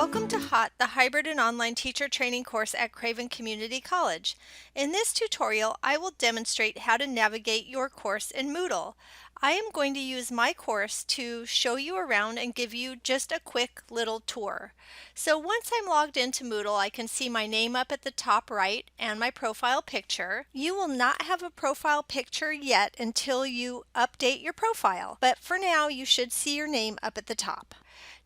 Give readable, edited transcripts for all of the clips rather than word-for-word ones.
Welcome to HOTT, the Hybrid and Online Teacher Training course at Craven Community College. In this tutorial, I will demonstrate how to navigate your course in Moodle. I am going to use my course to show you around and give you just a quick little tour. So once I'm logged into Moodle, I can see my name up at the top right and my profile picture. You will not have a profile picture yet until you update your profile, but for now you should see your name up at the top.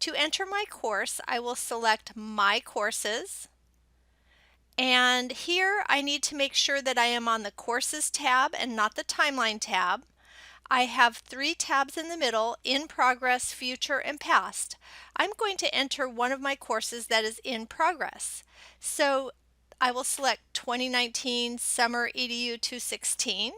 To enter my course, I will select My Courses, and here I need to make sure that I am on the Courses tab and not the Timeline tab. I have 3 tabs in the middle: In Progress, Future, and Past. I'm going to enter one of my courses that is in progress. So I will select 2019 Summer EDU 216,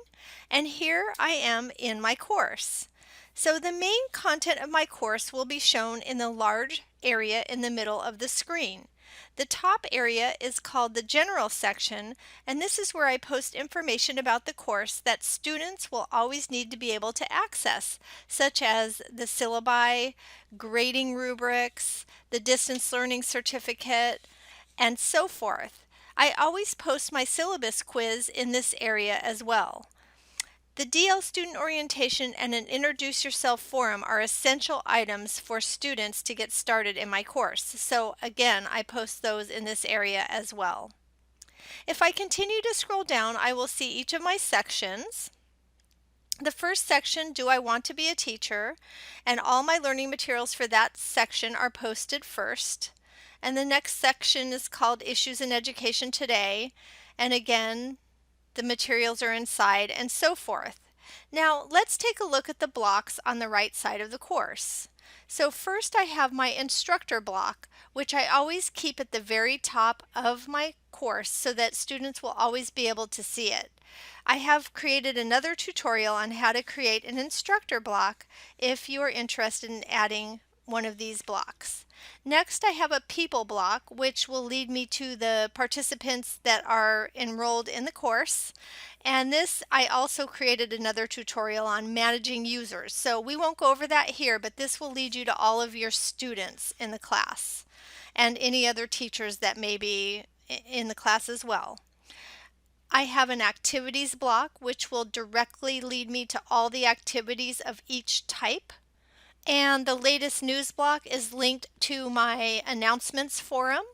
and here I am in my course. So the main content of my course will be shown in the large area in the middle of the screen. The top area is called the General section, and this is where I post information about the course that students will always need to be able to access, such as the syllabi, grading rubrics, the distance learning certificate, and so forth. I always post my syllabus quiz in this area as well. The DL Student Orientation and an Introduce Yourself forum are essential items for students to get started in my course. So again, I post those in this area as well. If I continue to scroll down, I will see each of my sections. The first section, Do I Want to Be a Teacher? And all my learning materials for that section are posted first. And the next section is called Issues in Education Today. And again, the materials are inside, and so forth. Now let's take a look at the blocks on the right side of the course. So first I have my Instructor Block, which I always keep at the very top of my course so that students will always be able to see it. I have created another tutorial on how to create an Instructor Block if you are interested in adding one of these blocks. Next, I have a People block, which will lead me to the participants that are enrolled in the course. And this, I also created another tutorial on managing users. So we won't go over that here, but this will lead you to all of your students in the class and any other teachers that may be in the class as well. I have an Activities block, which will directly lead me to all the activities of each type. And the latest news block is linked to my announcements forum.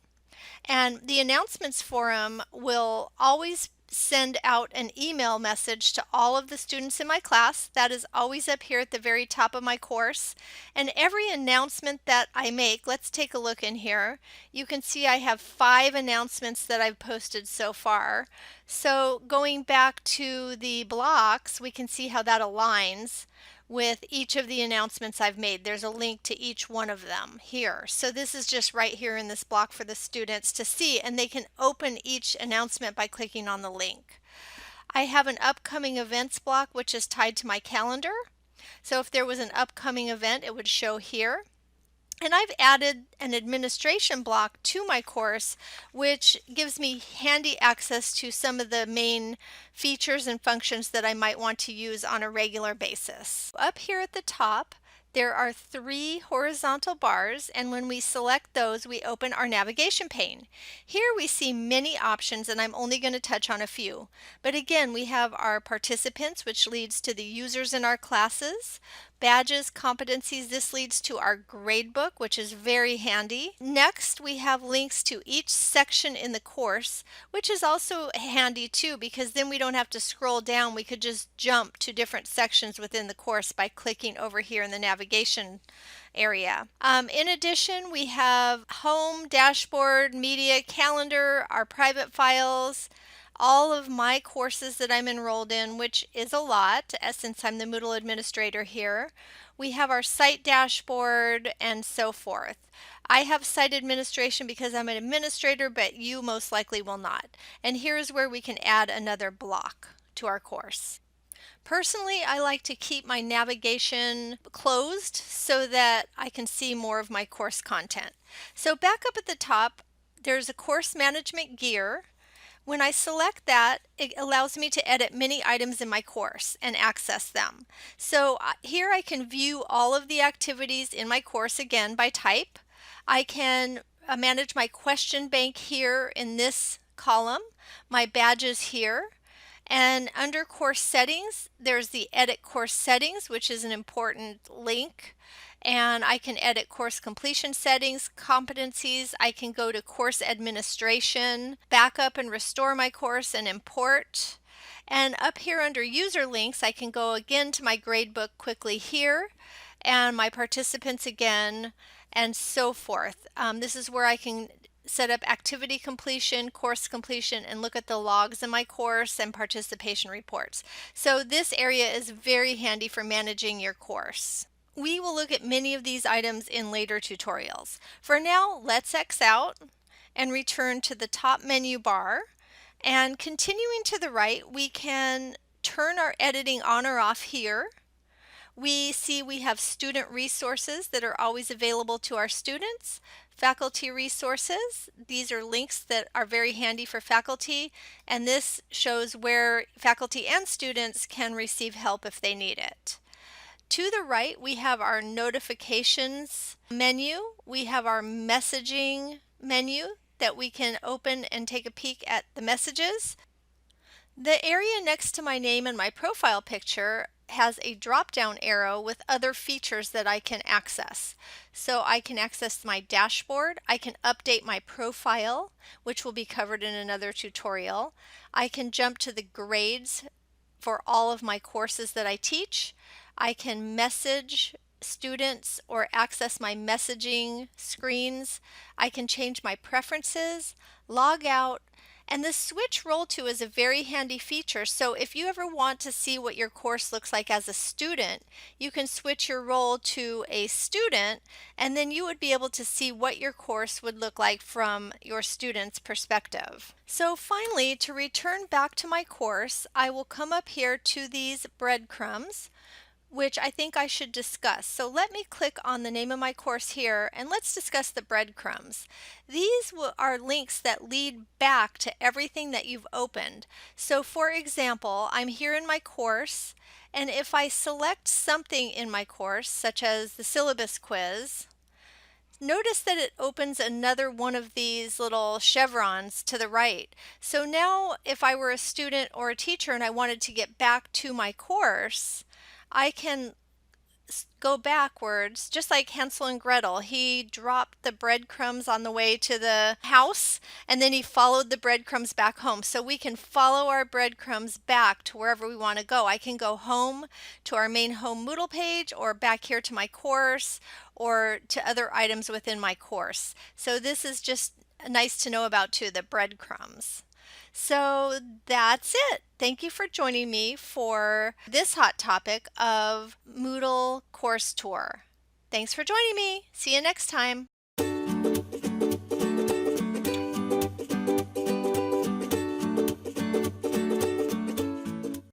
And the announcements forum will always send out an email message to all of the students in my class. That is always up here at the very top of my course. And every announcement that I make, let's take a look in here. You can see I have 5 announcements that I've posted so far. So going back to the blocks, we can see how that aligns with each of the announcements I've made. There's a link to each one of them here. So this is just right here in this block for the students to see, and they can open each announcement by clicking on the link. I have an Upcoming Events block, which is tied to my calendar. So if there was an upcoming event, it would show here. And I've added an administration block to my course, which gives me handy access to some of the main features and functions that I might want to use on a regular basis. Up here at the top, there are 3 horizontal bars, and when we select those, we open our navigation pane. Here we see many options, and I'm only going to touch on a few. But again, we have our participants, which leads to the users in our classes. Badges, competencies, this leads to our gradebook, which is very handy. Next, we have links to each section in the course, which is also handy too, because then we don't have to scroll down. We could just jump to different sections within the course by clicking over here in the navigation area. In addition, we have home, dashboard, media, calendar, our private files, all of my courses that I'm enrolled in, which is a lot since I'm the Moodle administrator here. We have our site dashboard and so forth. I have site administration because I'm an administrator, but you most likely will not. And here's where we can add another block to our course. Personally, I like to keep my navigation closed so that I can see more of my course content. So back up at the top, there's a course management gear. When I select that, it allows me to edit many items in my course and access them. So here I can view all of the activities in my course again by type. I can manage my question bank here in this column, my badges here, and under course settings, there's the edit course settings, which is an important link. And I can edit course completion settings, competencies. I can go to course administration, back up and restore my course and import. And up here under user links, I can go again to my gradebook quickly here and my participants again and so forth. This is where I can set up activity completion, course completion, and look at the logs in my course and participation reports. So this area is very handy for managing your course. We will look at many of these items in later tutorials. For now, let's X out and return to the top menu bar. And continuing to the right, we can turn our editing on or off here. We see we have student resources that are always available to our students. Faculty resources, these are links that are very handy for faculty, and this shows where faculty and students can receive help if they need it. To the right, we have our notifications menu. We have our messaging menu that we can open and take a peek at the messages. The area next to my name and my profile picture has a drop-down arrow with other features that I can access. So I can access my dashboard, I can update my profile, which will be covered in another tutorial. I can jump to the grades for all of my courses that I teach. I can message students or access my messaging screens. I can change my preferences, log out, and the switch role to is a very handy feature. So if you ever want to see what your course looks like as a student, you can switch your role to a student, and then you would be able to see what your course would look like from your student's perspective. So finally, to return back to my course, I will come up here to these breadcrumbs, which I think I should discuss. So let me click on the name of my course here and let's discuss the breadcrumbs. These are links that lead back to everything that you've opened. So for example, I'm here in my course, and if I select something in my course, such as the syllabus quiz, notice that it opens another one of these little chevrons to the right. So now if I were a student or a teacher and I wanted to get back to my course, I can go backwards, just like Hansel and Gretel. He dropped the breadcrumbs on the way to the house, and then he followed the breadcrumbs back home. So we can follow our breadcrumbs back to wherever we want to go. I can go home to our main home Moodle page, or back here to my course, or to other items within my course. So this is just nice to know about too, the breadcrumbs. So that's it. Thank you for joining me for this hot topic of Moodle Course Tour. Thanks for joining me. See you next time.